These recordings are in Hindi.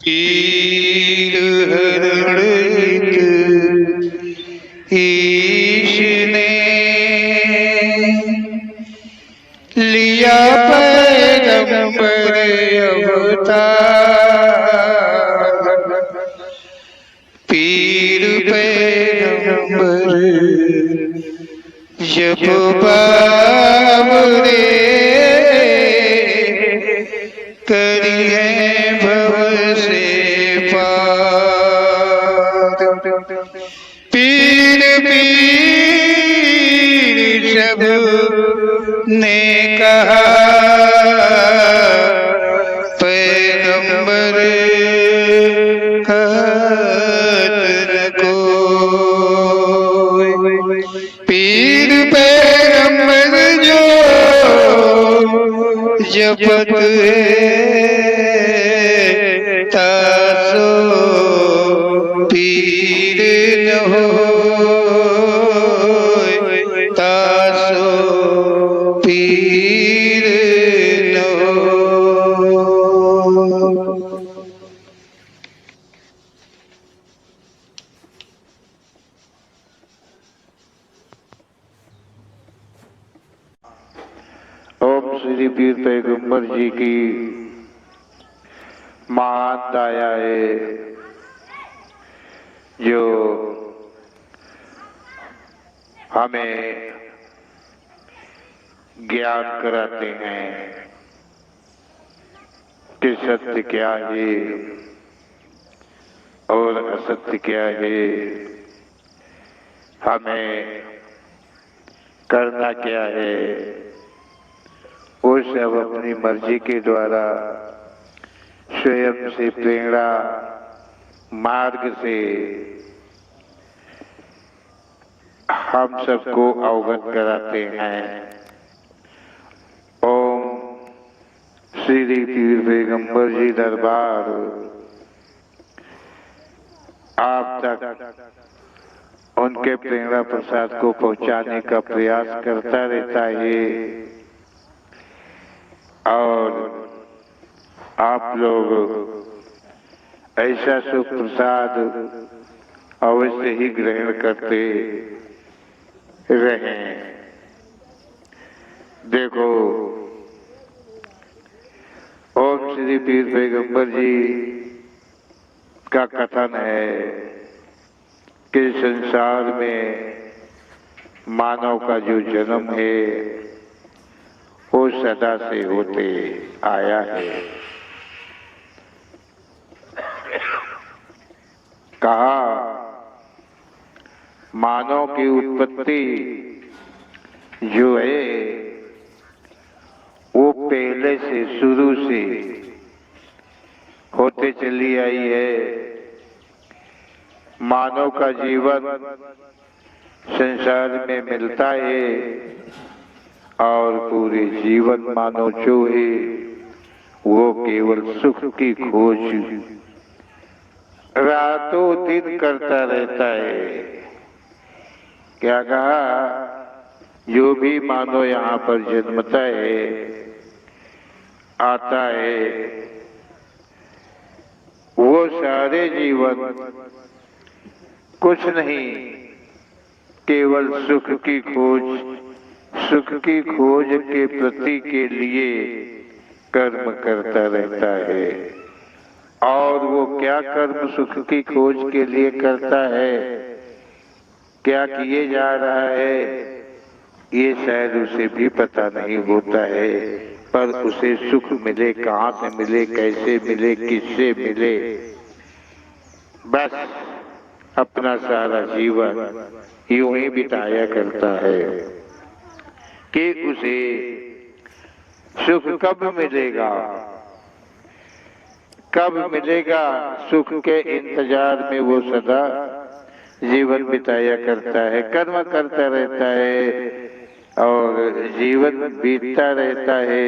पीर हरणित ईश ने लिया पैगंबर अवतार। पीर पैगंबर जब बाबरे करिए भव से पार। पीर पीर सब ने कहा पैगंबर कहत न कोई। पीर पैगंबर जो जपत तासो पीर न होय, तासो पीर न होय। ओम श्री पीर पैगंबर जी की महान दया है जो हमें ज्ञान कराते हैं कि सत्य क्या है और असत्य क्या है, हमें करना क्या है। वो सब अपनी मर्जी के द्वारा स्वयं से प्रेरणा मार्ग से हम सबको अवगत कराते हैं। ओम श्री पीर पैगंबर जी दरबार आप तक उनके प्रेरणा प्रसाद को पहुंचाने का प्रयास करता रहता है और आप लोग ऐसा सुख प्रसाद अवश्य ही ग्रहण करते रहें। देखो ओम श्री पीर पैगंबर जी का कथन है कि संसार में मानव का जो जन्म है वो सदा से होते आया है। कहा मानव की उत्पत्ति जो है वो पहले से शुरू से होते चली आई है। मानव का जीवन संसार में मिलता है और पूरे जीवन मानव जो है वो केवल सुख की खोज रातों दिन करता रहता है। क्या कहा, जो भी मानव यहाँ पर जन्मता है आता है वो सारे जीवन कुछ नहीं केवल सुख की खोज के प्रति के लिए कर्म करता रहता है। और वो क्या कर्म सुख की खोज के लिए करता है, क्या किए जा रहा है, ये शायद उसे भी पता नहीं होता है। पर उसे सुख मिले, कहाँ से मिले, कैसे मिले, किससे मिले, बस अपना सारा जीवन यूं ही बिताया करता है कि उसे सुख कब मिलेगा, कब मिलेगा, सुख के इंतजार में वो सदा जीवन बिताया करता है, कर्म करता रहता है और जीवन बीतता रहता है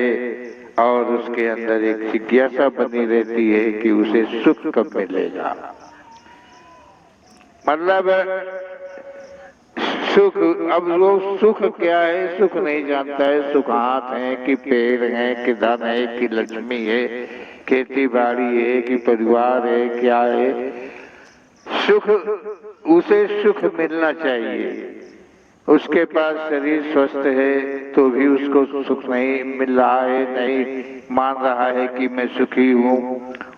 और उसके अंदर एक जिज्ञासा बनी रहती है कि उसे सुख कब मिलेगा। मतलब सुख, अब वो सुख क्या है सुख नहीं जानता है। सुख हाथ है कि पैर है कि धन है कि लक्ष्मी है, खेती बाड़ी है कि परिवार है, क्या है सुख। उसे सुख मिलना चाहिए। उसके पास शरीर स्वस्थ है तो भी उसको सुख नहीं मिल रहा है, नहीं मान रहा है कि मैं सुखी हूँ।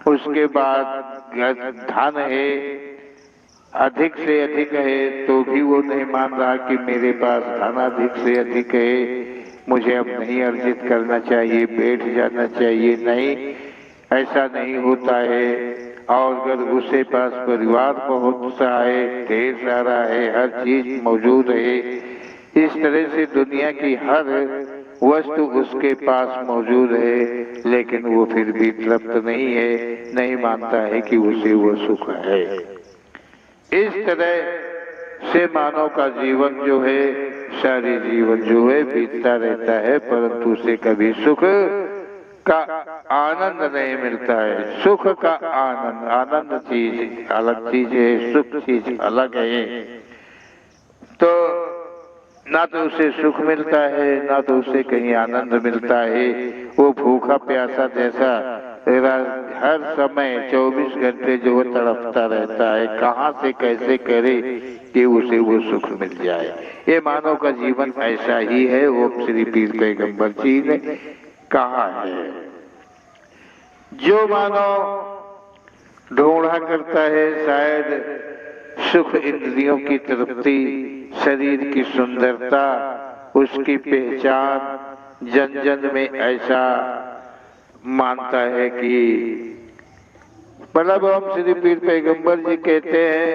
उसके बाद धन है, अधिक से अधिक है तो भी वो नहीं मान रहा कि मेरे पास धन अधिक से अधिक है, मुझे अब नहीं अर्जित करना चाहिए, बैठ जाना चाहिए। नहीं, ऐसा नहीं होता है। और अगर उसके पास परिवार बहुत सा है, ढेर सारा है, हर चीज मौजूद है, इस तरह से दुनिया की हर वस्तु उसके पास मौजूद है, लेकिन वो फिर भी तृप्त नहीं है, नहीं मानता है कि उसे वो सुख है। इस तरह से मानव का जीवन जो है, सारी जीवन जो है बीतता रहता है, परंतु उसे कभी सुख का आनंद नहीं मिलता है। सुख का आनंद, आनंद चीज अलग चीज है, सुख चीज अलग है। तो ना तो उसे सुख मिलता है, ना तो उसे कहीं आनंद मिलता है। वो भूखा प्यासा जैसा हर समय 24 घंटे जो तड़पता रहता है, कहाँ से कैसे करे कि उसे वो सुख मिल जाए। ये मानव का जीवन ऐसा ही है। ओम श्री पीर पैगंबर जी ने कहा है, जो मानव ढूंढा करता है शायद सुख, इंद्रियों की तृप्ति, शरीर की सुंदरता, उसकी पहचान जन जन में ऐसा मानता है कि मतलब हम श्री पीर पैगंबर जी कहते हैं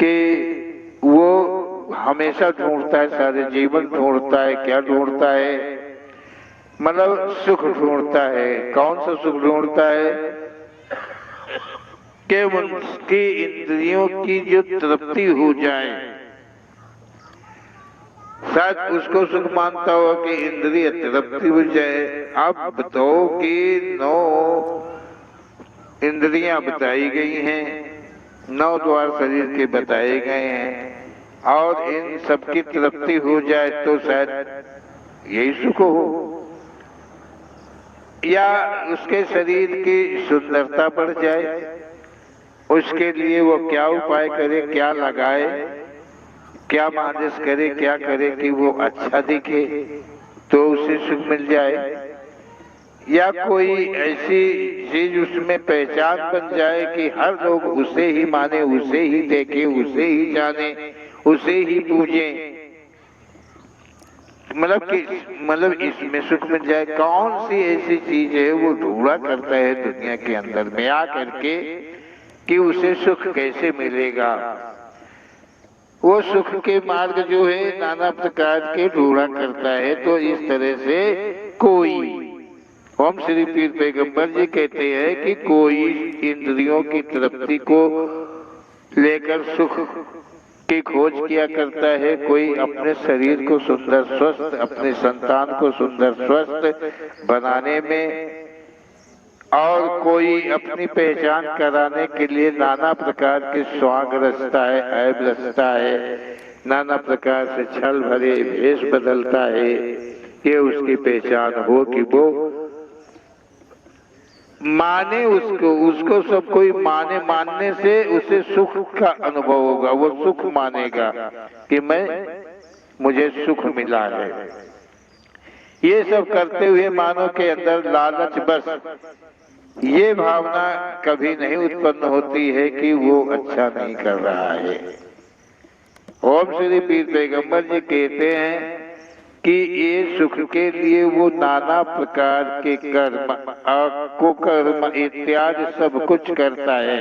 कि वो हमेशा ढूंढता है, सारे जीवन ढूंढता है। क्या ढूंढता है? मतलब सुख ढूंढता है। कौन सा सुख ढूंढता है? कि उनकी इंद्रियों की जो तृप्ति हो जाए। शायद उसको सुख मानता हो कि इंद्रिय तृप्ति हो जाए। आप बताओ कि 9 इंद्रियां बताई गई हैं, 9 द्वार शरीर के बताए गए हैं, और इन सबकी तृप्ति हो जाए तो शायद यही सुख हो, या उसके शरीर की सुंदरता बढ़ जाए। उसके लिए वो क्या उपाय करे, क्या लगाए, क्या मालिश करे, क्या करे कि वो अच्छा दिखे तो उसे सुख मिल जाए। या कोई ऐसी चीज उसमें पहचान बन जाए कि हर लोग उसे ही माने, उसे ही देखे, उसे ही जाने, उसे ही पूजे। मतलब इसमें सुख मिल जाए। कौन सी ऐसी चीज है वो ढूंढा करता है दुनिया के अंदर में आकर के कि उसे सुख कैसे मिलेगा। वो सुख के मार्ग जो है नाना प्रकार के ढूंढा करता है। तो इस तरह से कोई, हम श्री पीर पैगंबर जी कहते हैं कि कोई इंद्रियों की तृप्ति को लेकर सुख की खोज किया करता है, कोई अपने शरीर को सुंदर स्वस्थ, अपने संतान को सुंदर स्वस्थ बनाने में, और कोई अपनी पहचान कराने के लिए नाना प्रकार के स्वांग रचता है, ऐब रचता है, नाना प्रकार से छल भरे भेष बदलता है। ये उसकी पहचान हो कि वो माने उसको सब कोई माने। मानने से उसे सुख का अनुभव होगा, वो सुख मानेगा कि मुझे सुख मिला है। ये सब करते हुए मानव के अंदर लालच, बस ये भावना कभी नहीं उत्पन्न होती है कि वो अच्छा नहीं कर रहा है। ओम श्री पीर पैगंबर जी कहते हैं कि ये सुख के लिए वो नाना प्रकार के कर्म, कुकर्म इत्यादि सब कुछ करता है,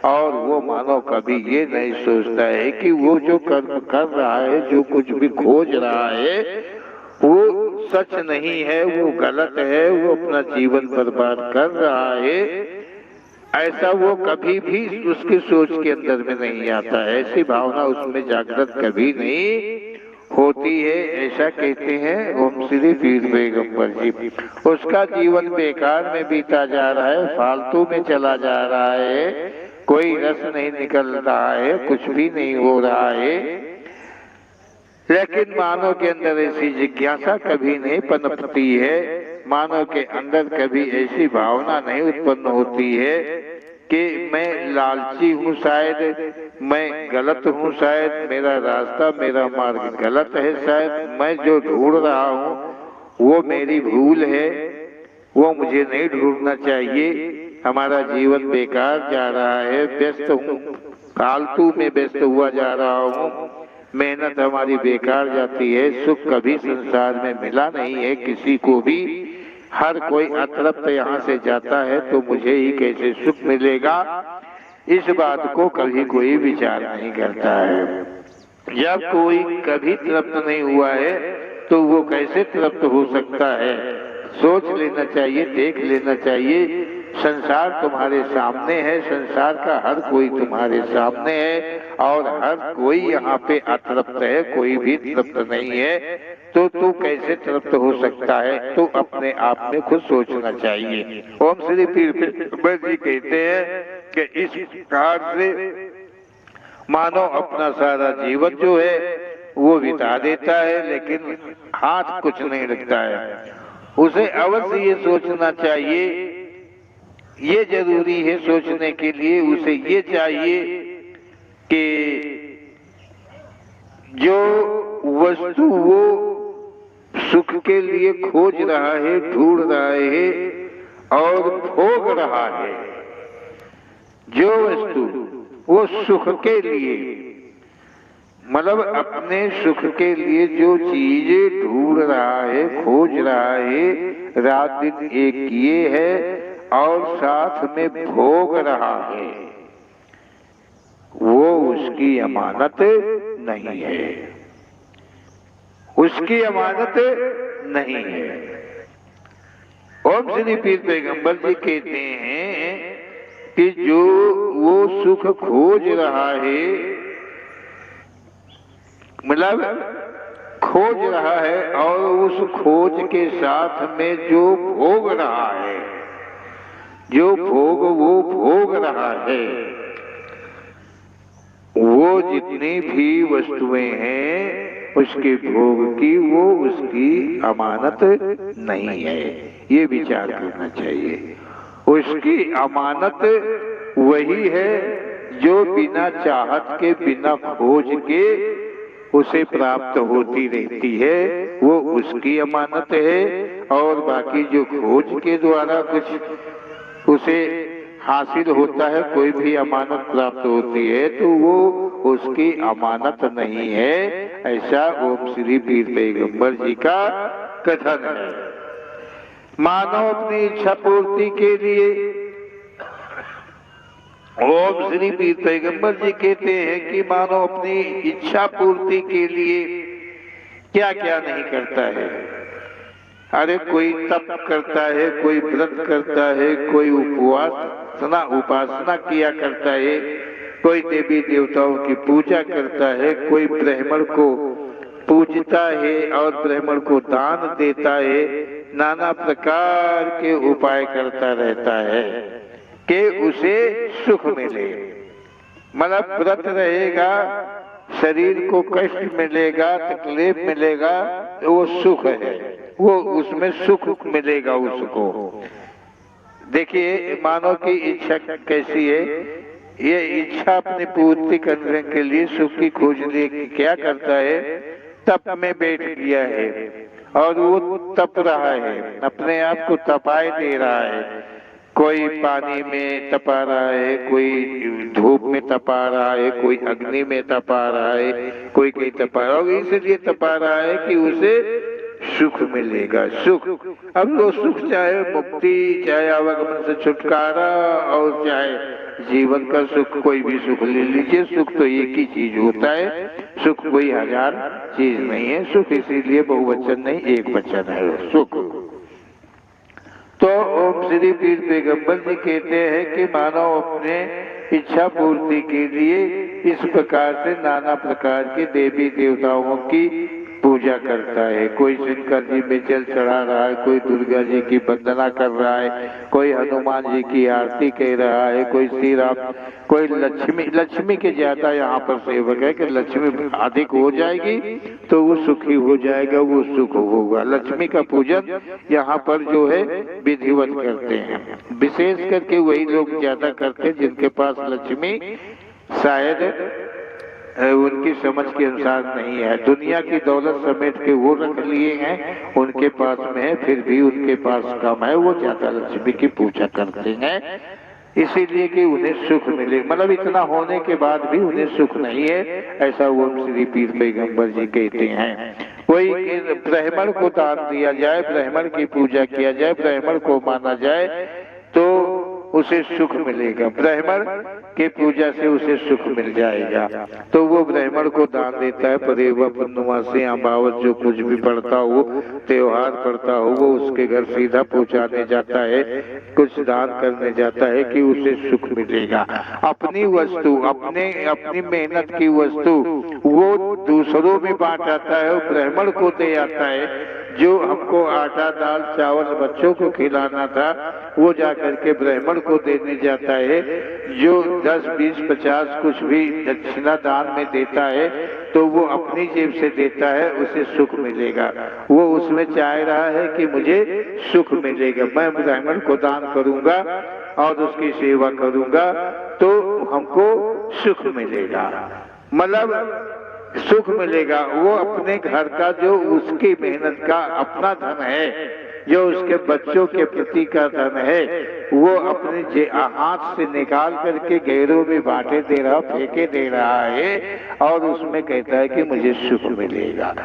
और वो मानव कभी ये नहीं सोचता है कि वो जो कर्म कर रहा है, जो कुछ भी खोज रहा है, वो सच नहीं है, वो गलत है, वो अपना जीवन बर्बाद कर रहा है। ऐसा वो कभी भी उसकी सोच के अंदर में नहीं आता है। ऐसी भावना उसमें जागृत कभी नहीं होती है। ऐसा कहते हैं ओम श्री पीर पैगंबर जी। उसका जीवन बेकार में बीता जा रहा है, फालतू में चला जा रहा है, कोई रस नहीं निकल रहा है, कुछ भी नहीं हो रहा है। लेकिन मानव के अंदर ऐसी जिज्ञासा कभी नहीं पनपती है, मानव के अंदर कभी ऐसी भावना नहीं उत्पन्न होती है कि मैं लालची हूँ, शायद मैं गलत हूँ, शायद मेरा रास्ता मेरा मार्ग गलत है, शायद मैं जो ढूंढ रहा हूँ वो मेरी भूल है, वो मुझे नहीं ढूंढना चाहिए, हमारा जीवन बेकार जा रहा है, व्यस्त हूँ, फालतू में व्यस्त हुआ जा रहा हूँ, मेहनत हमारी बेकार जाती है, सुख कभी संसार में मिला नहीं है किसी को भी, हर कोई अतृप्त यहाँ से जाता है तो मुझे ही कैसे सुख मिलेगा, इस बात को कभी कोई विचार नहीं करता है। जब कोई कभी तृप्त नहीं हुआ है तो वो कैसे तृप्त हो सकता है? सोच लेना चाहिए, देख लेना चाहिए, संसार तुम्हारे सामने है, संसार का हर कोई तुम्हारे सामने है और हर कोई यहाँ पे अतृप्त है, कोई भी तृप्त नहीं है, तो तू कैसे तृप्त हो सकता है? तो अपने आप में खुद सोचना चाहिए। ओम श्री पीर पैगंबर जी कहते हैं कि इस प्रकार से मानो अपना सारा जीवन जो है वो बिता देता है लेकिन हाथ कुछ नहीं लगता है। उसे अवश्य ये सोचना चाहिए, ये जरूरी है सोचने के लिए, उसे ये चाहिए कि जो वस्तु वो सुख के लिए खोज रहा है, ढूंढ रहा है और भोग रहा है, जो वस्तु वो सुख के लिए, मतलब अपने सुख के लिए जो चीजें ढूंढ रहा है, खोज रहा है, रात दिन एक किए है और साथ में भोग रहा है, वो उसकी अमानत नहीं है, उसकी अमानत नहीं है। ओम श्री पीर पैगंबर जी कहते हैं कि जो वो सुख खोज रहा है, मतलब खोज रहा है और उस खोज के साथ में जो भोग रहा है, जो भोग वो भोग रहा है, वो जितनी भी वस्तुएं हैं उसके भोग की वो उसकी अमानत नहीं है, ये विचार करना चाहिए। उसकी अमानत वही है जो बिना चाहत के, बिना खोज के उसे प्राप्त होती रहती है, वो उसकी अमानत है। और बाकी जो खोज के द्वारा कुछ उसे हासिल होता है, कोई भी अमानत प्राप्त होती है, तो वो उसकी अमानत नहीं है, ऐसा ओम श्री पीर पैगंबर जी का कथन है। मानव अपनी इच्छा पूर्ति के लिए, ओम श्री पीर पैगंबर जी कहते हैं कि मानव अपनी इच्छा पूर्ति के लिए क्या क्या नहीं करता है। अरे कोई तप करता है, कोई व्रत करता है, कोई उपासना किया करता है, कोई देवी देवताओं की पूजा करता है, कोई ब्राह्मण को पूजता है और ब्राह्मण को दान देता है, नाना प्रकार के उपाय करता रहता है कि उसे सुख मिले। मतलब व्रत रहेगा, शरीर को कष्ट मिलेगा, तकलीफ मिलेगा, तो वो सुख है, वो उसमें सुख मिलेगा उसको। देखिए मानव की इच्छा कैसी है, ये इच्छा अपनी पूर्ति करने के लिए, सुख की खोज लिए क्या करता है, तप में बैठ गया है और वो तप रहा है, अपने आप को तपाए दे रहा है। कोई पानी में तपा रहा है, कोई धूप में तपा रहा है, कोई अग्नि में तपा रहा है, कोई कहीं तपा रहा है, इसलिए तपा रहा है कि उसे सुख मिलेगा। सुख, अब वो सुख चाहे मुक्ति, चाहे आवागमन से छुटकारा और चाहे जीवन का सुख, कोई भी सुख ले लीजिए, सुख तो एक ही चीज होता है, सुख कोई हजार चीज नहीं है। सुख इसीलिए बहुवचन नहीं, एक वचन है सुख। तो ओम श्री पीर पैगंबर जी कहते हैं कि मानव अपने इच्छा पूर्ति के लिए इस प्रकार से नाना प्रकार के देवी देवताओं की पूजा करता है, कोई शंकर जी में जल चढ़ा रहा है, कोई दुर्गा जी की वंदना कर रहा है, कोई हनुमान जी की आरती कह रहा है, कोई श्री राम, कोई लक्ष्मी के ज्यादा यहाँ पर सेवक है कि लक्ष्मी अधिक हो जाएगी तो वो सुखी हो जाएगा, वो सुख होगा। लक्ष्मी का पूजन यहाँ पर जो है विधिवत करते हैं, विशेष करके वही लोग ज्यादा करते हैं जिनके पास लक्ष्मी शायद उनकी समझ के अनुसार नहीं है। दुनिया की दौलत समेट के वो रख लिए हैं, उनके पास में है, फिर भी उनके पास कम है, वो ज्यादा लक्ष्मी की पूजा करते हैं इसीलिए कि उन्हें सुख मिले। मतलब इतना होने के बाद भी उन्हें सुख नहीं है, ऐसा वो श्री पीर पैगंबर जी कहते हैं। कोई ब्राह्मण को दान दिया जाए, ब्राह्मण की पूजा किया जाए, ब्राह्मण को माना जाए तो उसे सुख मिलेगा, ब्राह्मण के पूजा से उसे सुख मिल जाएगा। तो वो ब्राह्मण को दान देता है, परेवा पूर्णमासी अमावस जो कुछ भी पड़ता हो, त्योहार पड़ता हो, वो उसके घर सीधा पहुंचाने जाता है, कुछ दान करने जाता है कि उसे सुख मिलेगा। अपनी वस्तु, अपनी मेहनत की वस्तु वो दूसरों में बांट आता है, ब्राह्मण को दे आता है। जो हमको आटा दाल चावल बच्चों को खिलाना था वो जाकर के ब्राह्मण को देने जाता है। जो 10, 20, 50 कुछ भी दक्षिणा दान में देता है तो वो अपनी जेब से देता है, उसे सुख मिलेगा। वो उसमें चाह रहा है कि मुझे सुख मिलेगा, मैं ब्राह्मण को दान करूंगा और उसकी सेवा करूंगा तो हमको सुख मिलेगा, मतलब सुख मिलेगा। वो अपने घर का जो उसकी मेहनत का अपना धन है, जो उसके बच्चों के प्रति का धन है, वो अपने हाथ से निकाल करके गैरों में बांटे दे रहा, फेंके दे रहा है और उसमें कहता है कि मुझे सुख मिलेगा।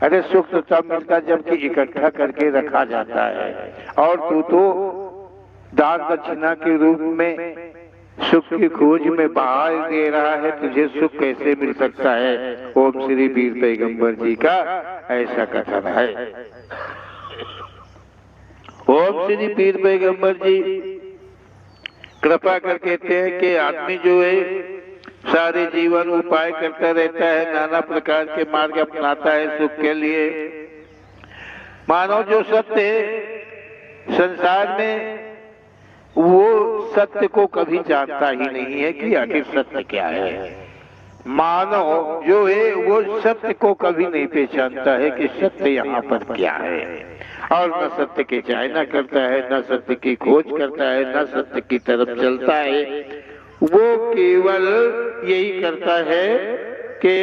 अरे सुख तो तब मिलता जबकि इकट्ठा करके रखा जाता है, और तू तो दान दक्षिणा के रूप में सुख की खोज में बहा दे रहा है, तुझे सुख कैसे मिल सकता है। ओम श्री पीर पैगंबर जी का ऐसा कथन है। ओम श्री पीर पैगंबर जी कृपा कर कहते हैं कि आदमी जो है सारे जीवन उपाय करता रहता है, नाना प्रकार के मार्ग अपनाता है सुख के लिए। मानव जो सत्य है संसार में वो सत्य को कभी जानता ही नहीं है कि आखिर सत्य क्या है। मानव जो है वो सत्य को कभी नहीं पहचानता है कि सत्य यहाँ पर क्या है, और न सत्य की चाहना करता है, न सत्य की खोज करता है, न सत्य की तरफ चलता है। वो केवल यही करता है कि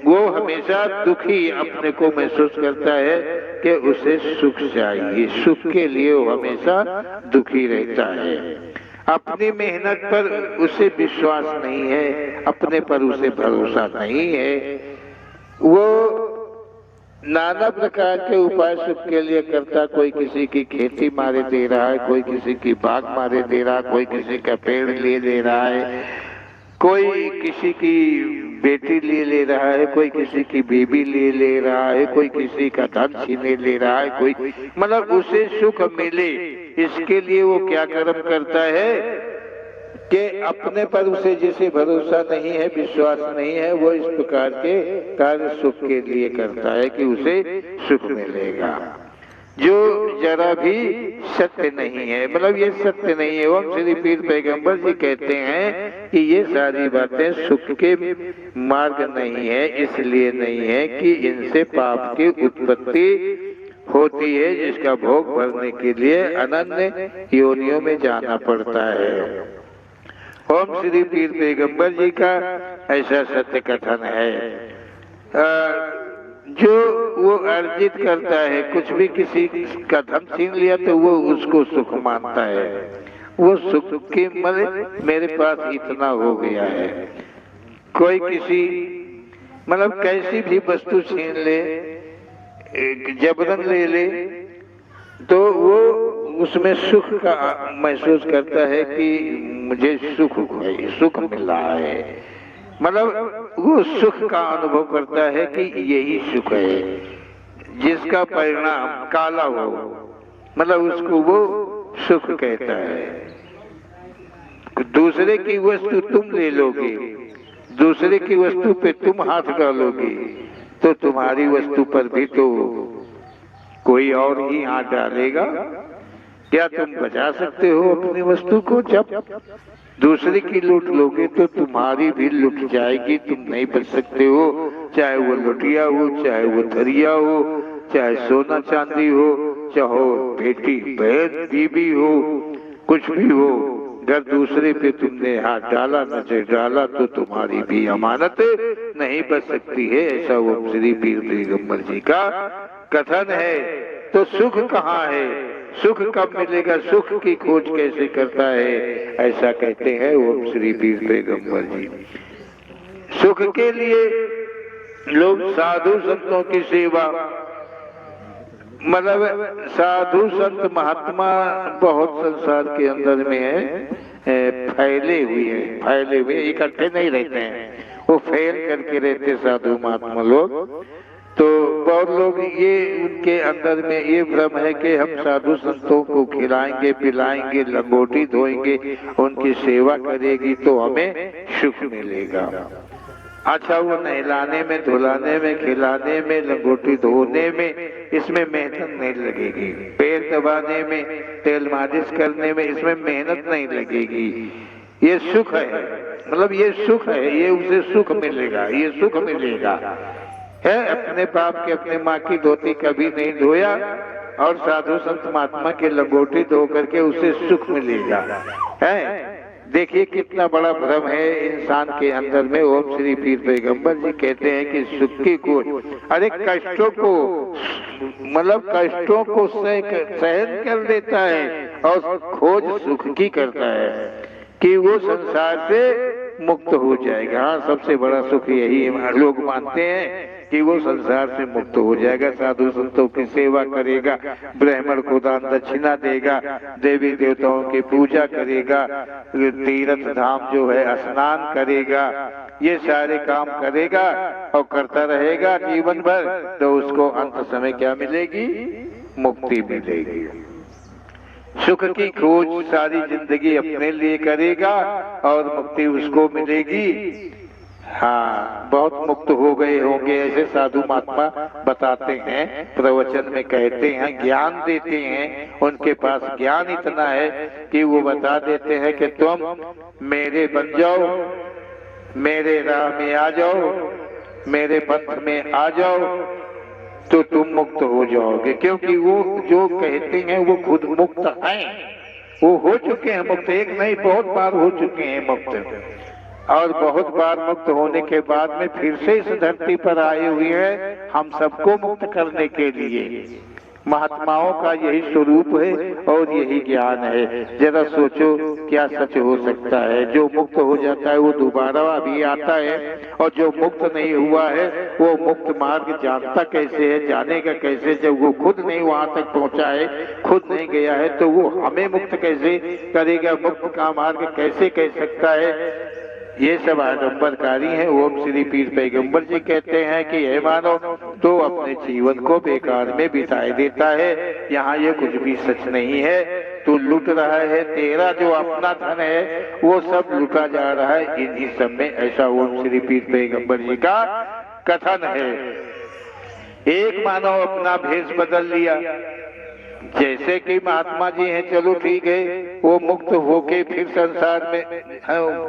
वो हमेशा दुखी अपने को महसूस करता है कि उसे सुख चाहिए, सुख के लिए वो हमेशा दुखी रहता है। अपनी मेहनत पर उसे विश्वास नहीं है, अपने पर उसे भरोसा नहीं है। वो नाना प्रकार के उपाय सुख के लिए करता, कोई किसी की खेती मारे दे रहा है, कोई किसी की बाग मारे दे रहा है, कोई किसी का पेड़ ले दे रहा है, कोई किसी की बेटी ले रहा है, कोई किसी की बीबी ले रहा है, कोई किसी का धन छीने ले रहा है, कोई मतलब उसे सुख मिले इसके लिए वो क्या कर्म करता है कि अपने पर उसे जिसे भरोसा नहीं है, विश्वास नहीं है, वो इस प्रकार के कार्य सुख के लिए करता है कि उसे सुख मिलेगा, जो जरा भी सत्य नहीं है। मतलब ये सत्य नहीं है। ओम श्री पीर पैगंबर जी कहते हैं कि ये सारी बातें सुख के मार्ग नहीं है, इसलिए नहीं है कि इनसे पाप की उत्पत्ति होती है, जिसका भोग भरने के लिए अनन्य योनियों में जाना पड़ता है। ओम श्री पीर पैगंबर जी का ऐसा सत्य कथन है। जो वो अर्जित करता है, कुछ भी किसी का धन छीन लिया तो वो उसको सुख मानता है, वो सुख के मेरे पास इतना हो गया है। कोई किसी मतलब कैसी भी वस्तु छीन ले, जबरन ले तो वो उसमें सुख का महसूस करता है कि मुझे सुख मिल रहा है, मतलब वो सुख का अनुभव करता है कि यही सुख है, जिसका परिणाम काला हो, मतलब उसको वो सुख कहता है। दूसरे की वस्तु तुम ले लोगे, दूसरे की वस्तु पे तुम हाथ डालोगे तो तुम्हारी वस्तु पर भी तो कोई और ही हाथ डालेगा। क्या तुम बचा सकते हो अपनी वस्तु को? जब दूसरे की लूट लोगे तो तुम्हारी भी लूट जाएगी, तुम नहीं बच सकते हो। चाहे वो लुटिया हो, चाहे वो धरिया हो, चाहे सोना चांदी हो, चाहे बेटी बहन बीबी हो, कुछ भी हो, अगर दूसरे पे तुमने हाथ डाला, नजर डाला, तो तुम्हारी भी अमानत नहीं बच सकती है। ऐसा वो श्री पीर पैगंबर जी का कथन है। तो सुख कहाँ है? सुख कब मिलेगा? सुख की खोज कैसे करता है? ऐसा कहते हैं ओम श्री पीर पैगंबर जी। सुख के लिए लोग साधु संतों की सेवा, मतलब साधु संत महात्मा बहुत संसार के अंदर में है, फैले हुए इकट्ठे नहीं रहते हैं, वो फैल करके रहते साधु महात्मा लोग। तो बहुत लोग ये उनके अंदर में ये भ्रम है कि हम साधु संतों को खिलाएंगे पिलाएंगे, लंगोटी धोएंगे, उनकी सेवा करेगी तो हमें सुख मिलेगा। अच्छा, वो नहलाने में, धुलाने में, खिलाने में, लंगोटी धोने में, इसमें मेहनत नहीं लगेगी। पैर दबाने में, तेल मालिश करने में, इसमें मेहनत नहीं लगेगी। ये सुख है, मतलब ये सुख है, ये उसे सुख मिलेगा, ये सुख मिलेगा है। अपने बाप के, अपने माँ की धोती कभी नहीं धोया और साधु संत महात्मा के लंगोटी धो करके उसे सुख मिलेगा है। देखिए कितना बड़ा भ्रम है इंसान के अंदर में। ओम श्री पीर पैगंबर जी कहते हैं कि सुख की खोज, अरे कष्टों को, मतलब कष्टों को सहन कर देता है और खोज सुख की करता है कि वो संसार से मुक्त हो जाएगा। हाँ, सबसे बड़ा सुख यही लोग मानते हैं कि वो संसार से मुक्त हो जाएगा, साधु संतों की सेवा करेगा, ब्राह्मण को दान दक्षिणा देगा, देवी देवताओं की पूजा करेगा, तीर्थ धाम जो है स्नान करेगा, ये सारे काम करेगा और करता रहेगा जीवन भर, तो उसको अंत समय क्या मिलेगी? मुक्ति मिलेगी। सुख की खोज सारी जिंदगी अपने लिए करेगा और मुक्ति उसको मिलेगी। हाँ, बहुत मुक्त हो गए होंगे ऐसे साधु महात्मा बताते हैं, प्रवचन में कहते हैं, ज्ञान देते हैं। उनके पास ज्ञान इतना है कि वो बता देते हैं कि तुम मेरे बन जाओ, मेरे राह में आ जाओ, मेरे पंथ में आ जाओ, तो तुम मुक्त हो जाओगे। क्योंकि वो जो कहते हैं वो खुद मुक्त हैं, वो हो चुके हैं मुक्त, एक नहीं बहुत बार हो चुके हैं मुक्त, और बहुत बार मुक्त होने के बाद में फिर से इस धरती पर आए हुए हैं हम सबको मुक्त करने के लिए। महात्माओं का यही स्वरूप है और यही ज्ञान है। जरा सोचो क्या सच हो सकता है? जो मुक्त हो जाता है वो दोबारा भी आता है, और जो मुक्त नहीं हुआ है वो मुक्त मार्ग जानता कैसे है, जानेगा कैसे? जब वो खुद नहीं वहां तक पहुंचा है, खुद नहीं गया है, तो वो हमें मुक्त कैसे करेगा? मुक्त का मार्ग कैसे कह सकता है? ये सब आडंबरकारी है। ओम श्री पीर पैगंबर जी कहते हैं कि हे मानव, तो अपने जीवन को बेकार में बिताए देता है, यहाँ ये कुछ भी सच नहीं है, तू लूट रहा है, तेरा जो अपना धन है वो सब लूटा जा रहा है इन्हीं सब में। ऐसा ओम श्री पीर पैगंबर जी का कथन है। एक मानव अपना भेष बदल लिया, जैसे कि महात्मा जी हैं, चलो ठीक है, वो मुक्त होके फिर संसार में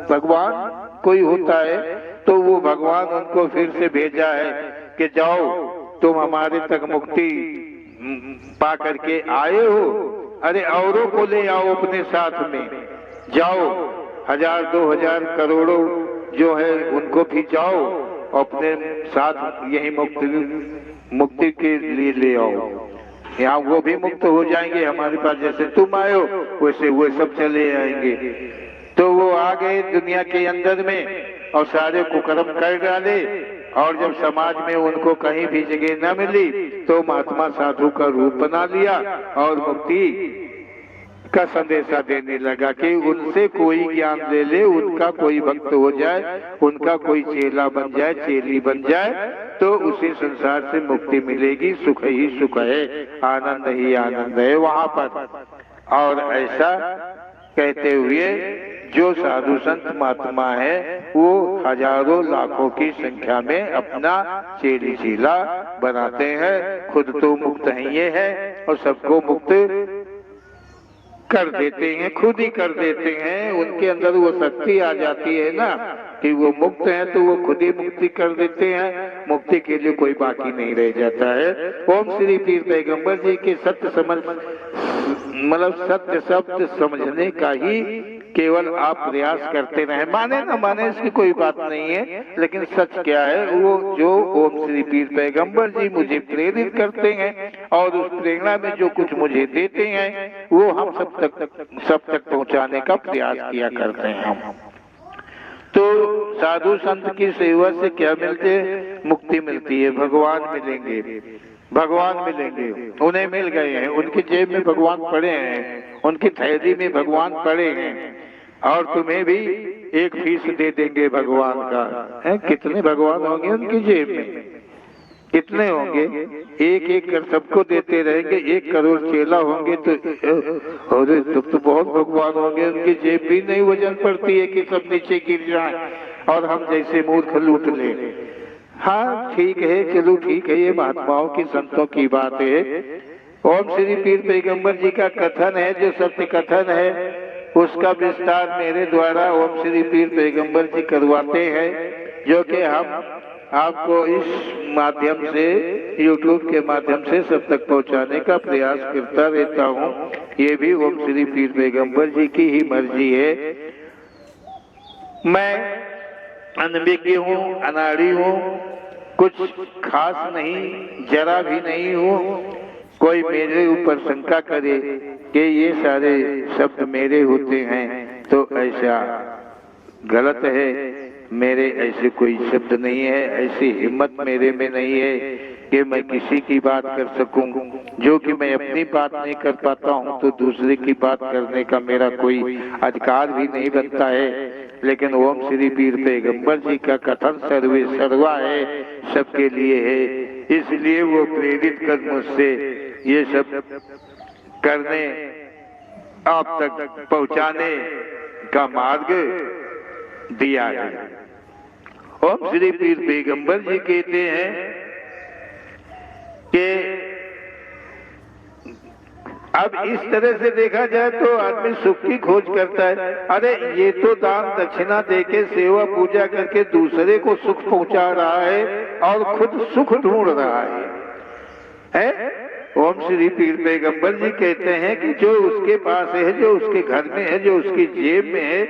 भगवान कोई होता है तो वो भगवान उनको फिर से भेजा है कि जाओ तुम हमारे तक मुक्ति पा करके आए हो, अरे औरों को ले आओ अपने साथ में, जाओ 1000 2000 करोड़ों जो है उनको भी जाओ अपने साथ, यही मुक्ति के लिए ले आओ, यहाँ वो भी मुक्त हो जाएंगे हमारे पास। जैसे तुम आए हो वैसे वो सब चले आएंगे। तो वो आ गए दुनिया के अंदर में और सारे कुकर्म कर डाले, और जब समाज में उनको कहीं भी जगह न मिली तो महात्मा साधु का रूप बना लिया और मुक्ति का संदेशा देने लगा कि उनसे कोई ज्ञान ले ले, उनका कोई भक्त हो जाए, उनका कोई चेला बन जाए, चेली बन जाए, तो उसी संसार से मुक्ति मिलेगी। सुख ही सुख है, आनंद ही आनंद है वहां पर। और ऐसा कहते हुए जो साधु संत महात्मा है वो हजारों लाखों की संख्या में अपना चेली चीला बनाते हैं, खुद तो मुक्त ही है और सबको मुक्त कर देते हैं, खुद ही कर देते हैं। उनके अंदर वो शक्ति आ जाती है ना कि वो मुक्त है तो वो खुद ही मुक्ति कर देते हैं, मुक्ति के लिए कोई बाकी नहीं रह जाता है। ओम श्री पीर पैगंबर जी के सत्य समझ मतलब सत्य शब्द समझने का ही केवल आप प्रयास करते रहे, माने ना माने इसकी कोई बात नहीं है, लेकिन सच क्या है वो जो ओम श्री पीर पैगंबर जी मुझे प्रेरित करते हैं और उस प्रेरणा में जो कुछ मुझे देते हैं वो हम सब तक पहुंचाने का प्रयास किया करते हैं हम। तो साधु संत की सेवा से क्या मिलते हैं? मुक्ति मिलती है, भगवान मिलेंगे, भगवान मिलेंगे। उन्हें मिल गए हैं, उनकी जेब में भगवान पड़े हैं, उनकी थैली में भगवान पड़े हैं और तुम्हें भी एक फीस दे देंगे भगवान का। है कितने भगवान होंगे उनकी जेब में? कितने होंगे? एक एक कर सबको देते रहेंगे, 1 करोड़ चेला होंगे तो अरे तब तो बहुत भगवान होंगे। उनकी जेब भी नहीं वजन पड़ती है कि सब नीचे गिर जाए और हम जैसे मूर्ख लूट ले। हाँ ठीक है, चलो ठीक है, ये महात्माओं की संतों की बात है। ओम श्री पीर पैगंबर जी का कथन है, जो सत्य कथन है उसका विस्तार मेरे द्वारा ओम श्री पीर पैगंबर जी करवाते हैं, जो कि हम आपको इस माध्यम से YouTube के माध्यम से सब तक पहुंचाने का प्रयास करता रहता हूं। ये भी ओम श्री पीर पैगंबर जी की ही मर्जी है। मैं अनभिज्ञ हूँ, अनाड़ी हूँ, कुछ खास नहीं, जरा भी नहीं हूँ। कोई मेरे ऊपर शंका करे कि ये सारे शब्द मेरे होते हैं तो ऐसा गलत है। मेरे ऐसे कोई शब्द नहीं है, ऐसी हिम्मत मेरे में नहीं है कि मैं किसी की बात कर सकूं। जो कि मैं अपनी बात नहीं कर पाता हूं तो दूसरे की बात करने का मेरा कोई अधिकार भी नहीं बनता है। लेकिन ओम श्री पीर पैगंबर जी का कथन सर्वे सर्वा है, सबके लिए है, इसलिए वो प्रेरित कर मुझसे ये सब करने, आप तक पहुंचाने का मार्ग दिया है। ओम श्री पीर पैगंबर जी कहते हैं कि अब इस तरह से देखा जाए तो आदमी सुख की खोज करता है। अरे ये तो दान दक्षिणा देके सेवा पूजा करके दूसरे को सुख पहुंचा रहा है और खुद सुख ढूंढ रहा है? ओम श्री पीर पैगंबर जी कहते हैं कि जो उसके पास है, जो उसके घर में है, जो उसकी जेब में है,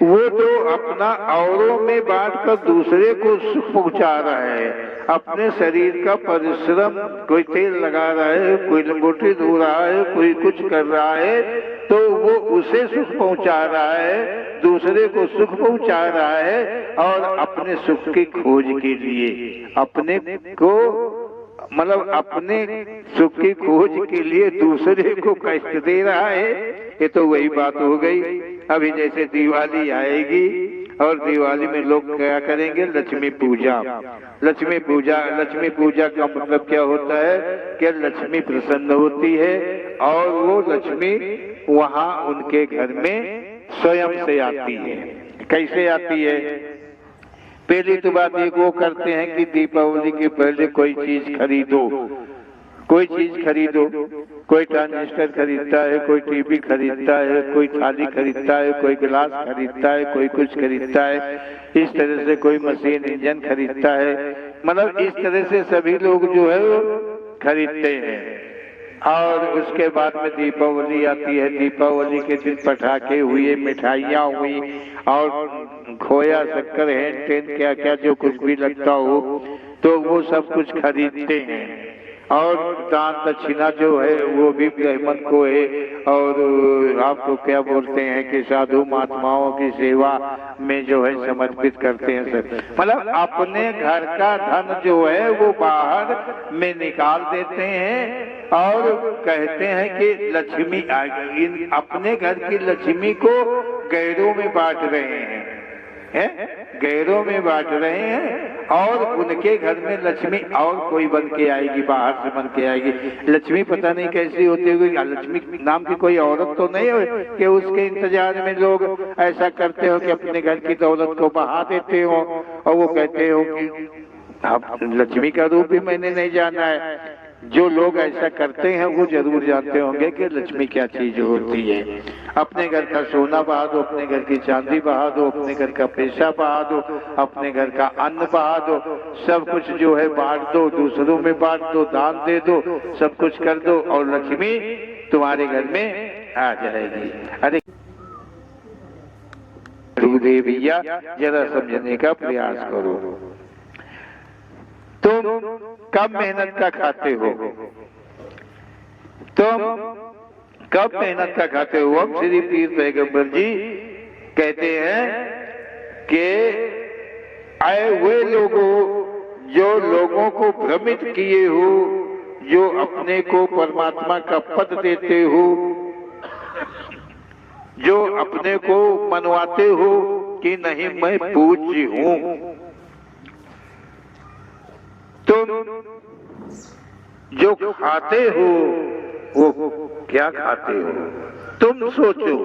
वो तो अपना औरों में बांट कर दूसरे को सुख पहुंचा रहा है। अपने शरीर का परिश्रम, कोई तेल लगा रहा है, कोई लंगोटी धो रहा है, कोई कुछ कर रहा है, तो वो उसे सुख पहुंचा रहा है, दूसरे को सुख पहुंचा रहा है और अपने सुख की खोज के लिए अपने को मतलब अपने सुख की खोज के लिए दूसरे को कष्ट दे रहा है। ये तो वही बात हो गई। अभी जैसे दिवाली आएगी और दिवाली में लोग क्या करेंगे? लक्ष्मी पूजा। लक्ष्मी पूजा का मतलब क्या होता है कि लक्ष्मी प्रसन्न होती है और वो लक्ष्मी वहाँ उनके घर में स्वयं से आती है। कैसे आती है? पहली तो बात एक वो करते हैं कि दीपावली के पहले कोई चीज खरीदो, कोई चीज खरीदो। कोई ट्रांजिस्टर खरीदता है, कोई टीवी खरीदता है, कोई थाली खरीदता है, कोई गिलास खरीदता है, कोई कुछ खरीदता है। इस तरह से कोई मशीन इंजन खरीदता है। मतलब इस तरह से सभी लोग जो है वो खरीदते हैं। और उसके बाद में दीपावली आती है। दीपावली के दिन पटाखे हुए, मिठाइयाँ हुई और खोया, शक्कर, हैंड टेन, क्या क्या जो कुछ भी लगता हो तो वो सब कुछ खरीदते हैं। और दान दक्षिणा जो है वो भी ब्राह्मण को है और आपको क्या बोलते हैं कि साधु महात्माओं की सेवा में जो है समर्पित करते हैं सर। मतलब अपने घर का धन जो है वो बाहर में निकाल देते हैं और कहते हैं कि लक्ष्मी आ गई। अपने घर की लक्ष्मी को गैरों में बांट रहे हैं। गैरों में बांट रहे हैं, और उनके घर में लक्ष्मी और कोई बन के आएगी, बाहर से बन के आएगी। लक्ष्मी पता नहीं कैसी होती होगी, लक्ष्मी नाम की कोई औरत तो नहीं हो कि उसके इंतजार में लोग ऐसा करते हो कि अपने घर की दौलत को बहा देते हो और वो कहते हो कि अब लक्ष्मी का रूप भी मैंने नहीं जाना है। जो लोग ऐसा करते हैं वो जरूर जानते होंगे कि लक्ष्मी क्या चीज होती है। अपने घर का सोना बहा दो, अपने घर की चांदी बहा दो, अपने घर का पैसा बहा दो, अपने घर का अन्न बहा दो, सब कुछ जो है बांट दो, दूसरों में बांट दो, दान दे दो, सब कुछ कर दो और लक्ष्मी तुम्हारे घर में आ जाएगी। अरे भैया जरा समझने का प्रयास करो, तुम कब मेहनत का खाते हो, तुम कब मेहनत का खाते हो। अब श्री पीर पैगंबर जी कहते हैं कि आए हुए लोगों, जो लोगों को भ्रमित किए हो, जो अपने को परमात्मा का पद देते हो, जो अपने को मनवाते हो कि नहीं मैं पूज्य हूं, तुम जो खाते हो वो क्या खाते हो तुम सोचो।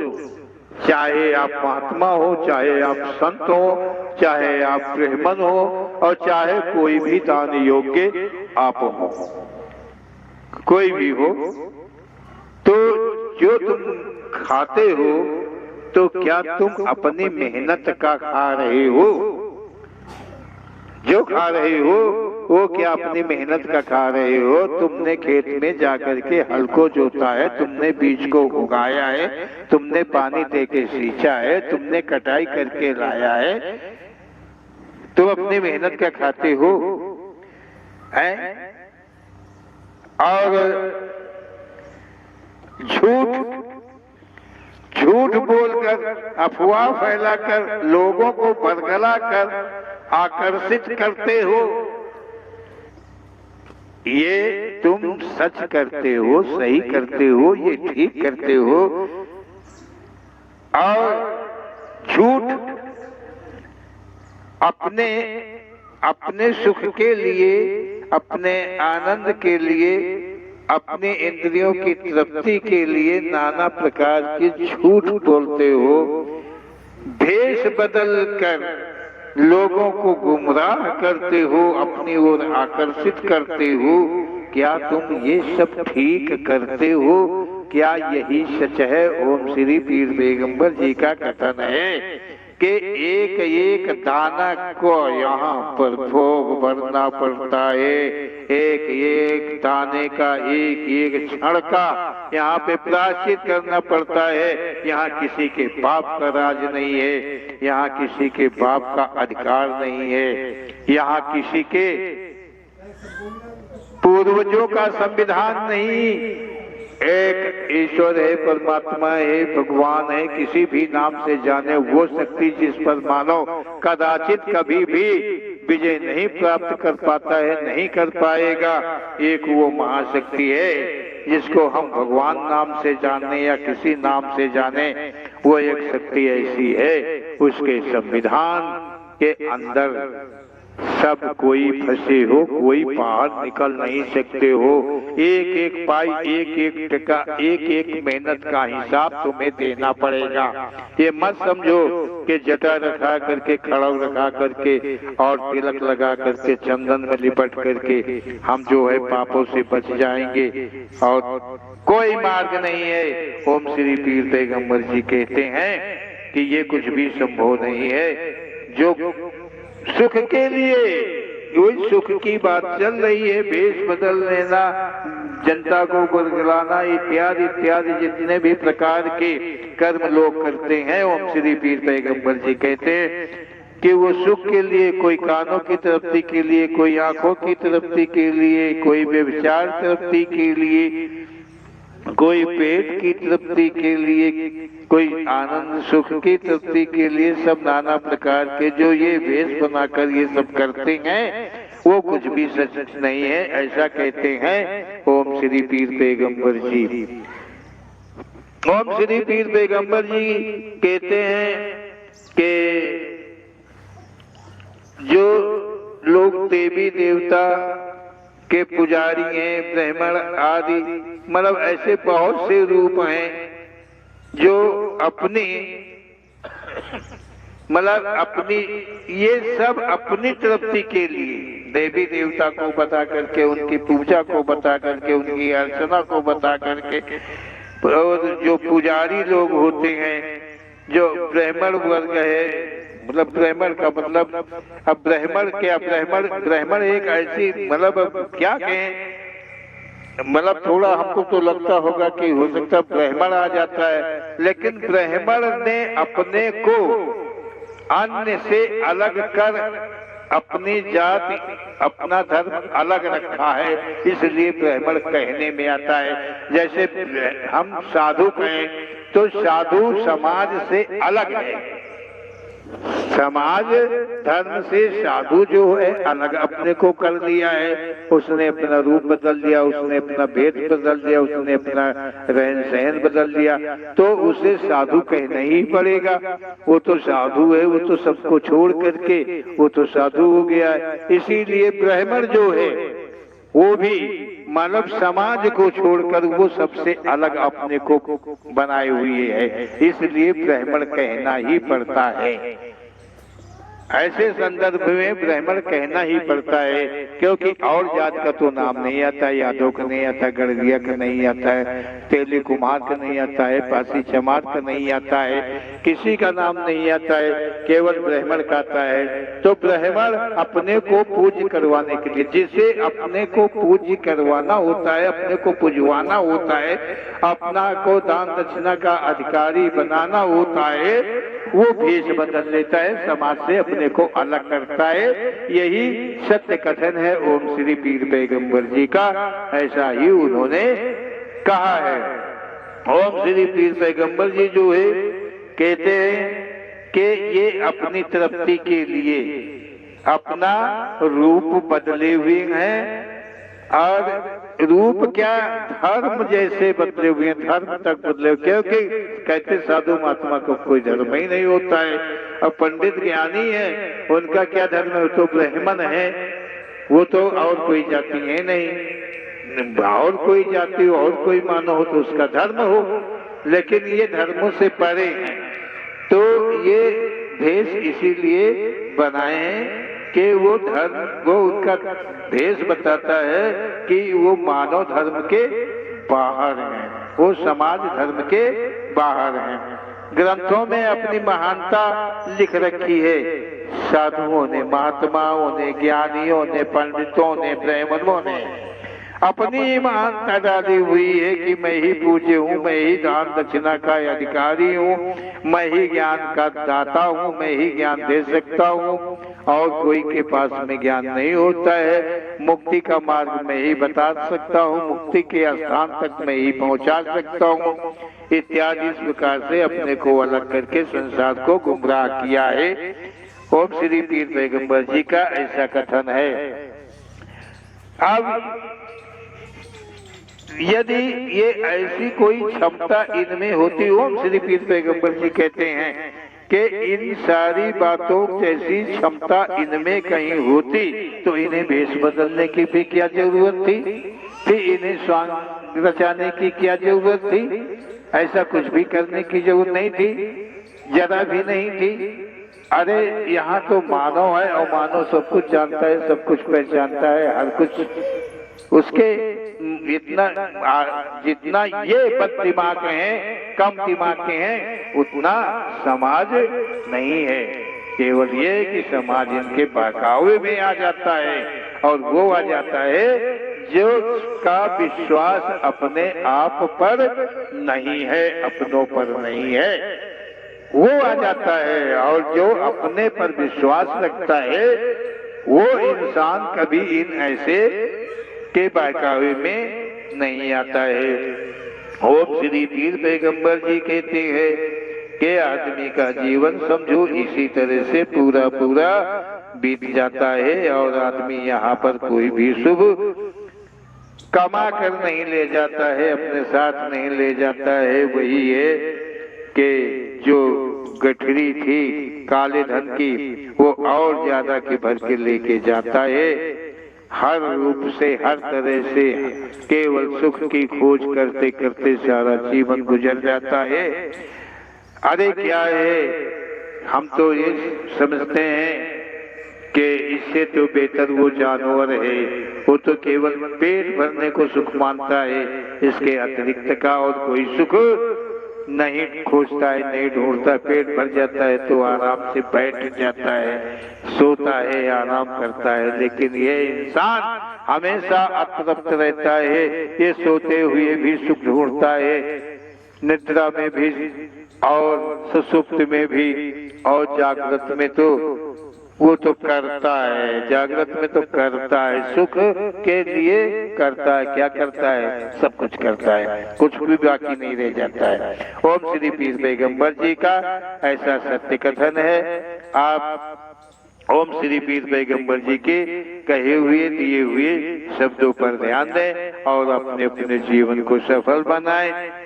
चाहे आप महात्मा हो, चाहे आप संत हो, चाहे आप ब्राह्मण हो, और चाहे कोई भी दान योग्य आप हो, कोई भी हो, तो जो तुम खाते हो तो क्या तुम अपनी मेहनत का खा रहे हो। जो खा रहे हो वो क्या अपनी मेहनत का खा रहे हो। तुमने खेत में जाकर के हल को जोता है, तुमने बीज को उगाया है, तुमने पानी दे के सींचा है, tuमने कटाई करके लाया है, तुम अपनी मेहनत का खाते हो हैं। और झूठ बोलकर, अफवाह फैलाकर, लोगों को बरगला कर आकर्षित करते हो। ये तुम सच करते हो, सही करते हो, ये ठीक करते हो। और झूठ अपने सुख के लिए, अपने आनंद के लिए, अपने इंद्रियों की तृप्ति के लिए नाना प्रकार के झूठ बोलते हो। भेष बदल कर लोगों को गुमराह करते हो, अपनी ओर आकर्षित करते हो। क्या तुम ये सब ठीक करते हो? क्या यही सच है? ओम श्री पीर पैगंबर जी का कथन है कि एक एक दाना को यहाँ पर भोग भरना पड़ता है। एक एक दाने का, एक एक क्षण का यहाँ पे प्रायश्चित करना पड़ता है। यहाँ किसी के पाप का राज नहीं है, यहाँ किसी के पाप का अधिकार नहीं है, यहाँ किसी के पूर्वजों का संविधान नहीं। एक ईश्वर है, परमात्मा है, भगवान है, किसी भी नाम से जाने वो शक्ति जिस पर मानव कदाचित कभी भी विजय नहीं प्राप्त कर पाता है, नहीं कर पाएगा। एक वो महाशक्ति है जिसको हम भगवान नाम से जाने या किसी नाम से जाने, वो एक शक्ति ऐसी है, उसके संविधान के अंदर सब कोई फंसे हो, कोई बाहर निकल नहीं सकते हो। एक एक पाई, एक एक टका, एक एक मेहनत का हिसाब तुम्हें देना पड़ेगा। ये मत समझो कि जटा रखा करके, खड़ग रखा करके और तिलक लगा करके, चंदन में लिपट करके हम जो है पापों से बच जाएंगे, और कोई मार्ग नहीं है। ओम श्री पीर पैगंबर जी कहते हैं कि ये कुछ भी संभव नहीं है। जो सुख के लिए, वही सुख की बात चल रही है, भेष बदल लेना, जनता को गुरगुलाना इत्यादि इत्यादि जितने भी प्रकार के कर्म लोग करते हैं। ओम श्री पीर पैगंबर जी कहते हैं कि वो सुख के लिए, कोई कानों की तृप्ति के लिए, कोई आंखों की तृप्ति के लिए, कोई व्यभिचार तृप्ति के लिए, कोई पेट की तृप्ति के लिए, कोई आनंद सुख की तृप्ति के लिए, सब नाना प्रकार के जो ये वेश बनाकर ये सब करते हैं, वो कुछ भी सच नहीं है, ऐसा कहते हैं ओम श्री पीर पैगंबर जी। ओम श्री पीर पैगंबर जी कहते हैं कि देवी देवता के पुजारी हैं, ब्राह्मण आदि, मतलब ऐसे बहुत से रूप हैं जो अपनी मतलब अपनी ये सब अपनी तृप्ति के लिए देवी देवता को बता करके, उनकी पूजा को बता करके, उनकी अर्चना को बता करके, और जो पुजारी लोग होते हैं, जो ब्राह्मण वर्ग है, मतलब ब्राह्मण का मतलब अब ब्राह्मण क्या, ब्राह्मण एक ऐसी मतलब क्या कहें, मतलब थोड़ा हमको तो लगता होगा कि हो सकता ब्राह्मण आ जाता है, लेकिन ब्राह्मण ने अपने को अन्य से अलग कर अपनी जाति अपना धर्म अलग रखा है, इसलिए ब्राह्मण कहने में आता है। जैसे हम साधु कहें तो साधु समाज से अलग है, समाज धर्म से साधु जो है अलग अपने को कर लिया है, उसने अपना रूप बदल दिया, उसने अपना भेद बदल दिया, उसने अपना रहन सहन बदल दिया, तो उसे साधु कहना ही पड़ेगा। वो तो साधु है, वो तो सबको छोड़ करके वो तो साधु हो गया है। इसीलिए ब्राह्मण जो है वो भी मानव समाज को छोड़कर वो सबसे अलग अपने को बनाए हुए है, इसलिए ब्राह्मण कहना ही पड़ता है। ऐसे संदर्भ में ब्राह्मण कहना ही पड़ता है, क्योंकि और जात का तो नाम नहीं आता है, यादव का नहीं आता, गढ़विया का नहीं आता है, तेली कुमार का नहीं आता है, पासी चमार का नहीं आता है, किसी का नाम नहीं आता है, केवल ब्राह्मण का आता है। तो ब्राह्मण अपने को पूज्य करवाने के लिए, जिसे अपने को पूज्य करवाना होता है, अपने को पुजवाना होता है, अपना को दान दक्षिणा का अधिकारी बनाना होता है, वो भेष बदल लेता है, समाज से अपने को अलग करता है। यही सत्य कथन है ओम श्री पीर पैगंबर जी का, ऐसा ही उन्होंने कहा है। ओम श्री पीर पैगंबर जी जो है कहते हैं कि ये अपनी तृप्ति के लिए अपना रूप बदले हुए हैं, और रूप क्या धर्म जैसे बदले हुए हैं, धर्म तक बदले हुए, क्योंकि कहते साधु महात्मा को कोई धर्म ही नहीं होता है। और पंडित ज्ञानी है, उनका क्या धर्म है, वो तो ब्राह्मण है, वो तो और कोई जाति है नहीं, और कोई जाति और कोई मानो हो तो उसका धर्म हो, लेकिन ये धर्मों से परे है। तो ये भेष इसीलिए बनाए हैं कि वो धर्म, वो उनका भेष बताता है कि वो मानव धर्म के बाहर हैं, वो समाज धर्म के बाहर हैं। ग्रंथों में अपनी महानता लिख रखी है, साधुओं ने, महात्माओं ने, ज्ञानियों ने, पंडितों ने, ब्राह्मणों ने अपनी महानता डाली हुई है कि मैं ही पूज्य हूँ, मैं ही दान दक्षिणा का अधिकारी हूँ, मैं ही ज्ञान का दाता हूँ, मैं ही ज्ञान दे सकता हूँ, और कोई के पास में ज्ञान नहीं होता है। मुक्ति का मार्ग मैं ही बता सकता हूँ, मुक्ति के स्थान तक मैं ही पहुँचा सकता हूँ, इत्यादि इस प्रकार से अपने को अलग करके संसार को गुमराह किया है। ओम श्री पीर पैगंबर जी का ऐसा कथन है। अब यदि ये ऐसी कोई क्षमता इनमें होती, ओम श्री पीर पैगंबर जी कहते हैं कि इन सारी बातों जैसी क्षमता इनमें कहीं होती तो इन्हें भेष बदलने की भी क्या जरूरत थी इन्हें स्वांग रचाने की क्या जरूरत थी, ऐसा कुछ भी करने की जरूरत नहीं थी, जरा भी नहीं थी। अरे यहाँ तो मानव है और मानव सब कुछ जानता है, सब कुछ पहचानता है, हर कुछ उसके इतना जितना ये बद दिमाग हैं, कम दिमाग के हैं, उतना समाज नहीं है। केवल ये कि समाज इनके बहकावे में आ जाता है, और वो आ जाता है जो का विश्वास अपने आप पर नहीं है, अपनों पर नहीं है, वो आ जाता है। और जो अपने पर विश्वास रखता है वो इंसान कभी इन ऐसे के बहकावे में नहीं आता है। ओम श्री पीर पैगंबर जी कहते हैं कि आदमी का जीवन समझो इसी तरह से पूरा पूरा बीत जाता है, और आदमी यहाँ पर कोई भी शुभ कमा कर नहीं ले जाता है, अपने साथ नहीं ले जाता है। वही है कि जो गठरी थी काले धन की, वो और ज्यादा के भर के लेके जाता है। हर रूप से, हर तरह से केवल सुख की खोज करते करते सारा जीवन गुजर जाता है। अरे क्या है, हम तो ये समझते हैं कि इससे तो बेहतर वो जानवर है, वो तो केवल पेट भरने को सुख मानता है, इसके अतिरिक्त का और कोई सुख नहीं खोजता है, नहीं ढूंढता। पेट भर जाता है तो आराम से बैठ जाता है, सोता है, आराम करता है। लेकिन ये इंसान हमेशा अतृप्त रहता है, ये सोते हुए भी सुख ढूंढता है, निद्रा में भी और सुसुप्त में भी, और जागृत में तो वो तो करता है, जागृत में तो करता है, सुख के लिए करता है। क्या करता है? सब कुछ करता है, कुछ भी बाकी नहीं रह जाता है। ओम श्री पीर पैगंबर जी का ऐसा सत्य कथन है। आप ओम श्री पीर पैगंबर जी के कहे हुए दिए हुए शब्दों पर ध्यान दें और अपने अपने जीवन को सफल बनाएं।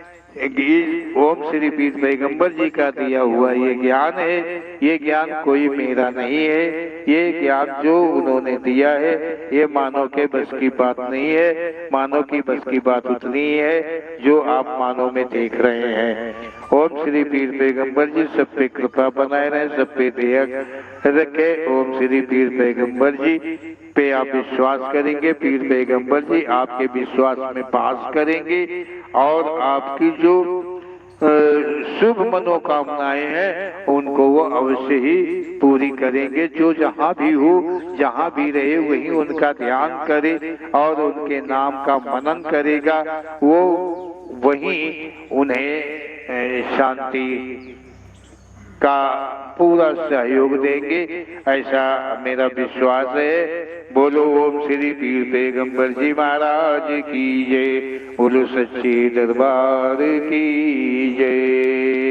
ओम श्री पीर पैगंबर जी का दिया हुआ ये ज्ञान है, ये ज्ञान कोई मेरा नहीं है, ये ज्ञान जो उन्होंने दिया है ये मानव के बस की बात नहीं है। मानव की बस की बात उतनी है जो आप मानव में देख रहे हैं। ओम श्री पीर पैगंबर जी सब पे कृपा बनाए रहे, सब पे दया रखे। ओम श्री पीर पैगंबर जी पे आप विश्वास करेंगे, पीर पैगंबर जी आपके विश्वास में पास करेंगे और आपकी जो शुभ मनोकामनाएं हैं उनको वो अवश्य ही पूरी करेंगे। जो जहाँ भी हो, जहाँ भी रहे, वहीं उनका ध्यान करे और उनके नाम का मनन करेगा, वो वहीं उन्हें शांति का पूरा सहयोग देंगे, ऐसा मेरा विश्वास है। बोलो ओम श्री पीर पैगंबर जी महाराज की जय, बोलो सच्चे दरबार की जय।